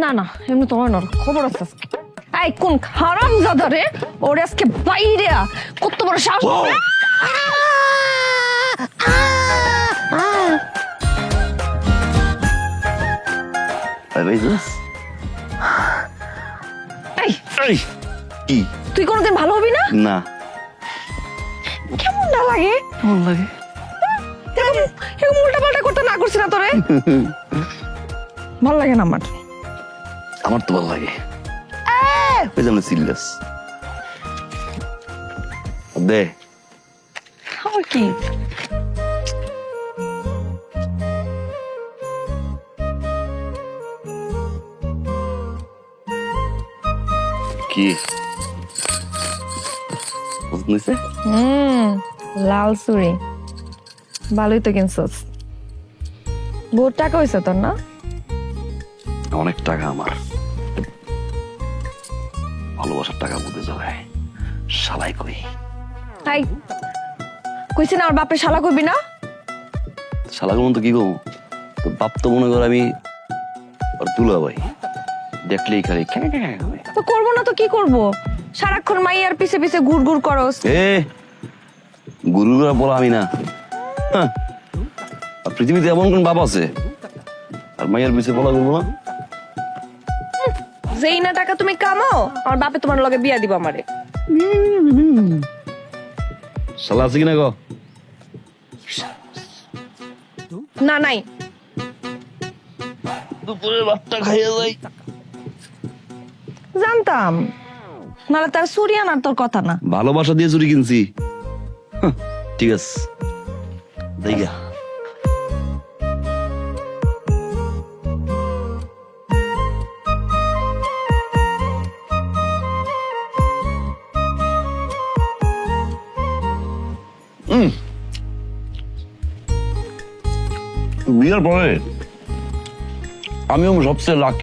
না না এমনি তো হয় না, খবর আছে আজকে। এই কোন হারামজাদা রে, ওরে আজকে বাইরে কত বড় সাহস! এই কি তুই কোনোদিন ভালো হবি না? না কেমন না লাগে? কেমন লাগে? এরকম উল্টা পাল্টা করতে না করছি না তোরে? ভালো লাগে না আমার। আমার তো ভালো লাগে। ওই যেমন সিরিয়াস দে আমার কি কি পছন্দ হয়েছে? লাল চুড়ি ভালোই তো কিনছস। বহুত টাকা হয়েছে তোর না? অনেক টাকা আমার। ভালোবাসার টাকা বুঝে যাবে শালাই কই। তাই কইছি না, আমার বাপের শালা কইবি না। শালা কোন তো কি গো, তো বাপ তো মনে কর আমি আর দুলা ভাই, দেখলেই খালি তো করবো না তো কি করব, সারাক্ষণ মাইয়ার পিছে পিছে ঘুর ঘুর করস। গুরু বলা আমি না। হ্যাঁ, আর পৃথিবীতে এমন কোন বাপ আছে আর মাইয়ার পিছে বলা করবো না? যেই না টাকা তুমি কামাও, আমার বাপে তোমার লগে বিয়া দিব আমারে। শালা আছে কিনা গো? না নাই, দুপুরে ভাতটা খাইয়া যাই। জানতাম নাহলে তার চুরি আনার তোর কথা না। ভালোবাসা দিয়ে চুরি কিনছি। ঠিক আছে দেখা। বিয়ের পরে আমিও সবচেয়ে লাকি।